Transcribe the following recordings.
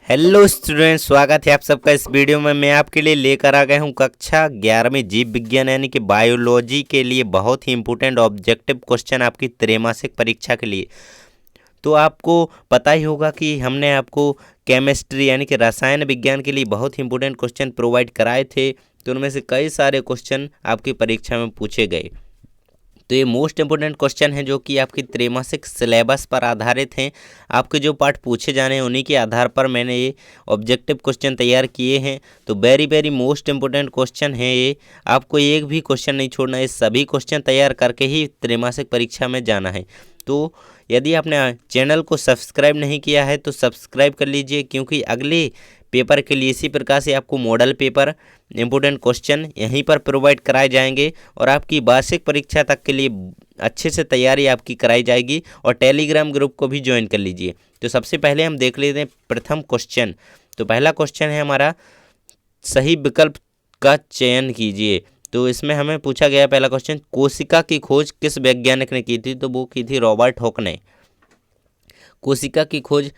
Hello student, स्वागत है आप सबका इस वीडियो में। मैं आपके लिए लेकर आ गया हूं कक्षा 11वीं जीव विज्ञान यानी कि बायोलॉजी के लिए बहुत ही इंपॉर्टेंट ऑब्जेक्टिव क्वेश्चन आपकी त्रैमासिक परीक्षा के लिए। तो आपको पता ही होगा कि हमने आपको केमिस्ट्री यानी कि रसायन विज्ञान के लिए बहुत ही इंपॉर्टेंट क्वेश्चन प्रोवाइड कराए थे। तो उनमें से कई सारे क्वेश्चन आपकी परीक्षा में पूछे गए। तो ये मोस्ट इंपोर्टेंट क्वेश्चन है जो कि आपकी त्रैमासिक सिलेबस पर आधारित हैं। आपके जो पार्ट पूछे जाने हैं उन्हीं के आधार पर मैंने ये ऑब्जेक्टिव क्वेश्चन तैयार किए हैं। तो very very most important question है ये। आपको एक भी क्वेश्चन नहीं छोड़ना है, सभी क्वेश्चन तैयार करके ही त्रैमासिक परीक्षा में जाना है। तो यदि आपने चैनल को सब्सक्राइब नहीं किया है तो सब्सक्राइब कर लीजिए, क्योंकि अगले पेपर के लिए इसी प्रकार से आपको मॉडल पेपर इंपोर्टेंट क्वेश्चन यहीं पर प्रोवाइड कराए जाएंगे और आपकी वार्षिक परीक्षा तक के लिए अच्छे से तैयारी आपकी कराई जाएगी। और टेलीग्राम ग्रुप को भी ज्वाइन कर लीजिए। तो सबसे पहले हम देख लेते हैं प्रथम क्वेश्चन। तो पहला क्वेश्चन है हमारा, सही विकल्प का चयन कीजिए। तो इसमें हमें पूछा गया पहला क्वेश्चन, कोशिका की खोज किस वैज्ञानिक ने की थी? तो वो की थी रॉबर्ट हॉक ने। कोशिका की खोज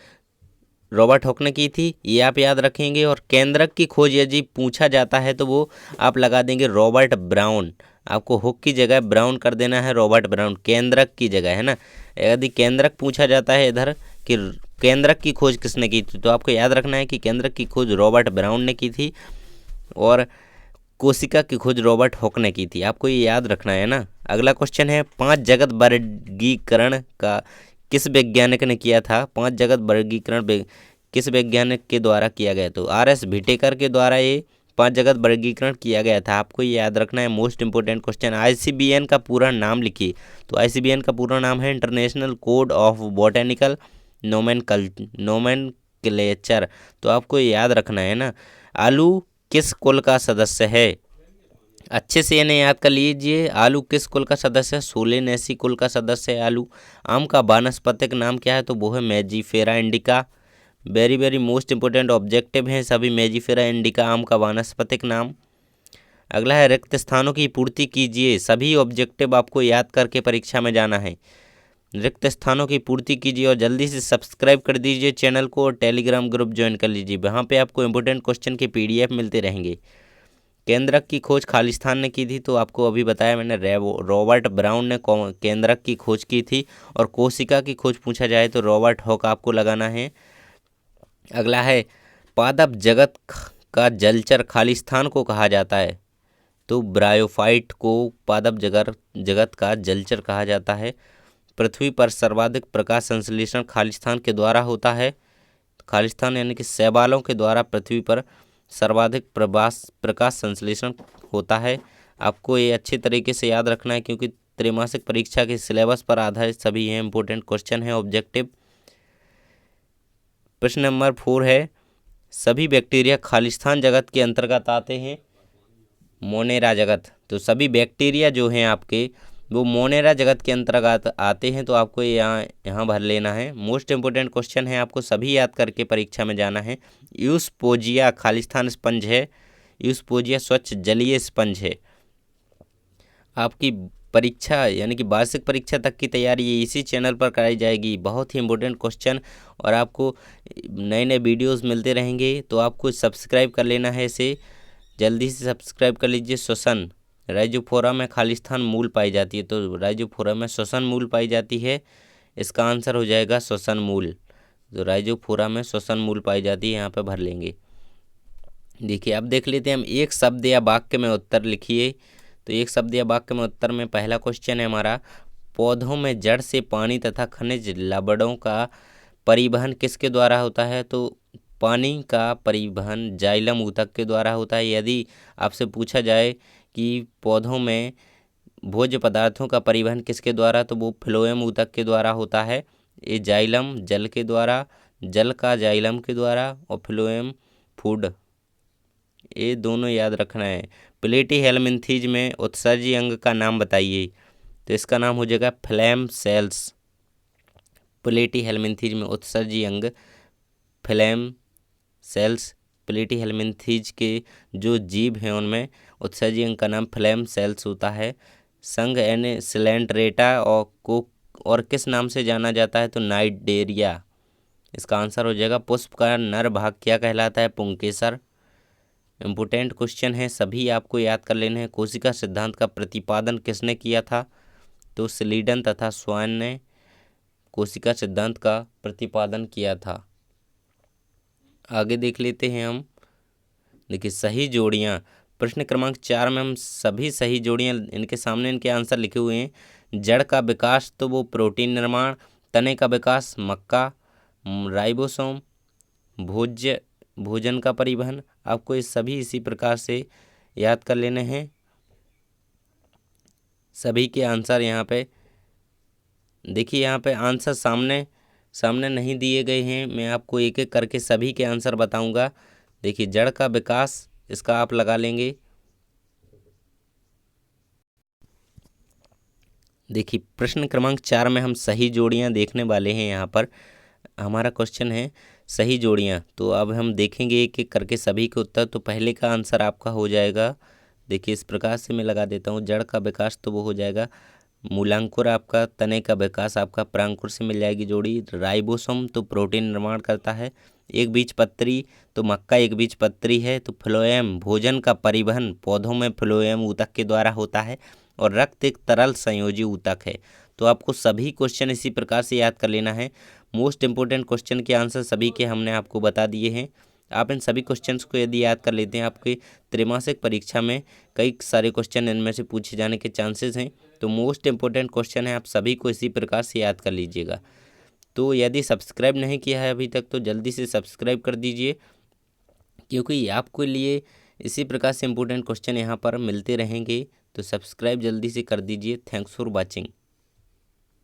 रॉबर्ट हॉक ने की थी, ये आप याद रखेंगे। और केंद्रक की खोज यदि पूछा जाता है तो वो आप लगा देंगे रॉबर्ट ब्राउन। आपको हुक की जगह ब्राउन कर देना है, रॉबर्ट ब्राउन केंद्रक की जगह, है ना। यदि केंद्रक पूछा जाता है इधर कि केंद्रक की खोज किसने की थी, तो आपको याद रखना है कि केंद्रक की खोज रॉबर्ट ब्राउन ने की थी और कोशिका की खोज रॉबर्ट हॉक ने की थी। आपको ये याद रखना है ना। अगला क्वेश्चन है, 5 जगत वर्गीकरण का किस वैज्ञानिक ने किया था? 5 जगत वर्गीकरण किस वैज्ञानिक के द्वारा किया गया? तो आर.एस. भिटेकर के द्वारा ये 5 जगत वर्गीकरण किया गया था। आपको ये याद रखना है, मोस्ट इंपोर्टेंट क्वेश्चन। आईसीबीएन का पूरा नाम लिखिए। तो आईसीबीएन का पूरा नाम है international code of botanical nomenclature. तो आपको ये याद रखना है ना। आलू किस कुल का सदस्य है? अच्छे से इन्हें याद कर लीजिए। आलू किस कुल का सदस्य है? सोलेनेसी कुल का सदस्य है आलू। आम का वानस्पतिक नाम क्या है? तो वो है Mangifera indica. Very very most important objective हैं सभी। मेजिफेरा इंडिका आम का वानस्पतिक नाम। अगला है, रिक्त स्थानों की पूर्ति कीजिए। सभी ऑब्जेक्टिव आपको याद करके परीक्षा में जाना है। रिक्त स्थानों की पूर्ति कीजिए और जल्दी से सब्सक्राइब कर दीजिए चैनल को और टेलीग्राम ग्रुप ज्वाइन कर लीजिए। वहाँ पे आपको इंपोर्टेंट क्वेश्चन के पीडीएफ मिलते रहेंगे। केंद्रक की खोज खालिस्तान ने की थी, तो आपको अभी बताया मैंने, रॉबर्ट ब्राउन ने केंद्रक की खोज की थी। और कोशिका की खोज पूछा जाए तो रॉबर्ट हॉक आपको लगाना है। अगला है, पादप जगत का जलचर खालिस्तान को कहा जाता है? तो ब्रायोफाइट को पादप जगत का जलचर कहा जाता है। पृथ्वी पर सर्वाधिक प्रकाश संश्लेषण खालिस्तान के द्वारा होता है। खालिस्तान यानी कि शैवालों के द्वारा पृथ्वी पर सर्वाधिक प्रकाश संश्लेषण होता है। आपको ये अच्छे तरीके से याद रखना है, क्योंकि त्रैमासिक परीक्षा के सिलेबस पर आधारित सभी ये इंपॉर्टेंट क्वेश्चन है ऑब्जेक्टिव। प्रश्न नंबर 4 है, सभी बैक्टीरिया खालिस्तान जगत के अंतर्गत आते हैं? मोनेरा जगत। तो सभी बैक्टीरिया जो हैं आपके वो मोनेरा जगत के अंतर्गत आते हैं। तो आपको यहाँ भर लेना है। मोस्ट इंपोर्टेंट क्वेश्चन है, आपको सभी याद करके परीक्षा में जाना है। यूस्पोजिया खालिस्तान स्पंज है। यूस्पोजिया स्वच्छ जलीय स्पंज है। आपकी परीक्षा यानी कि वार्षिक परीक्षा तक की तैयारी ये इसी चैनल पर कराई जाएगी। बहुत ही इंपॉर्टेंट क्वेश्चन और आपको नए नए वीडियोस मिलते रहेंगे। तो आपको सब्सक्राइब कर लेना है इसे, जल्दी से सब्सक्राइब कर लीजिए। श्वसन, राइजोफोरा में खालिस्तान मूल पाई जाती है। तो राइजोफोरा में श्वसन मूल पाई जाती है। इसका आंसर हो जाएगा श्वसन मूल। तो राइजोफोरा में श्वसन मूल पाई जाती है, यहाँ पे भर लेंगे। देखिए अब देख लेते हैं हम, एक शब्द या वाक्य में उत्तर लिखिए। तो एक शब्द या वाक्य में उत्तर में पहला क्वेश्चन है हमारा, पौधों में जड़ से पानी तथा खनिज लवणों का परिवहन किसके द्वारा होता है? तो पानी का परिवहन जाइलम ऊतक के द्वारा होता है। यदि आपसे पूछा जाए कि पौधों में भोज्य पदार्थों का परिवहन किसके द्वारा, तो वो फ्लोएम ऊतक के द्वारा होता है। ये जाइलम जल के द्वारा, जल का जाइलम के द्वारा, और फ्लोएम फूड, ये दोनों याद रखना है। प्लेटी हेलमिंथीज में उत्सर्जी अंग का नाम बताइए। तो इसका नाम हो जाएगा फ्लैम सेल्स। प्लेटी हेलमिंथीज में उत्सर्जी अंग फ्लैम सेल्स। प्लेटी हेलमिंथीज के जो जीव हैं उनमें उत्सर्जी अंग का नाम फ्लैम सेल्स होता है। संघ एन सिलेंट्रेटा और किस नाम से जाना जाता है? तो नाइडेरिया। इसका आंसर हो जाएगा पुष्प का नर भाग क्या कहलाता है? पुंकेसर। इम्पोर्टेंट क्वेश्चन है, सभी आपको याद कर लेने हैं। कोशिका सिद्धांत का प्रतिपादन किसने किया था? तो स्लीडन तथा स्वान ने कोशिका सिद्धांत का प्रतिपादन किया था। आगे देख लेते हैं हम। देखिए सही जोड़ियाँ, प्रश्न क्रमांक 4 में हम सभी सही जोड़ियाँ इनके सामने इनके आंसर लिखे हुए हैं। जड़ का विकास तो वो प्रोटीन निर्माण, तने का विकास मक्का, राइबोसोम, भोज्य भोजन का परिवहन। आपको ये सभी इसी प्रकार से याद कर लेने हैं। सभी के आंसर यहाँ पे देखिए, यहाँ पे आंसर सामने सामने नहीं दिए गए हैं। मैं आपको एक एक करके सभी के आंसर बताऊंगा। देखिए जड़ का विकास, इसका आप लगा लेंगे। देखिए प्रश्न क्रमांक 4 में हम सही जोड़ियां देखने वाले हैं। यहाँ पर हमारा क्वेश्चन है सही जोड़ियां, तो अब हम देखेंगे एक एक करके सभी के उत्तर। तो पहले का आंसर आपका हो जाएगा, देखिए इस प्रकार से मैं लगा देता हूँ। जड़ का विकास तो वो हो जाएगा मूलांकुर आपका, तने का विकास आपका प्रांकुर से मिल जाएगी जोड़ी। राइबोसोम तो प्रोटीन निर्माण करता है। एक बीज पत्री तो मक्का एक बीज पत्री है। तो फ्लोएम भोजन का परिवहन पौधों में फ्लोएम ऊतक के द्वारा होता है। और रक्त एक तरल संयोजी ऊतक है। तो आपको सभी क्वेश्चन इसी प्रकार से याद कर लेना है। मोस्ट इंपोर्टेंट क्वेश्चन के आंसर सभी के हमने आपको बता दिए हैं। आप इन सभी क्वेश्चंस को यदि याद कर लेते हैं, आपकी त्रैमासिक परीक्षा में कई सारे क्वेश्चन इनमें से पूछे जाने के चांसेस हैं। तो मोस्ट इंपोर्टेंट क्वेश्चन है, आप सभी को इसी प्रकार से याद कर लीजिएगा। तो यदि सब्सक्राइब नहीं किया है अभी तक तो जल्दी से सब्सक्राइब कर दीजिए, क्योंकि आपके लिए इसी प्रकार से इंपॉर्टेंट क्वेश्चन यहाँ पर मिलते रहेंगे। तो सब्सक्राइब जल्दी से कर दीजिए। Thanks for watching.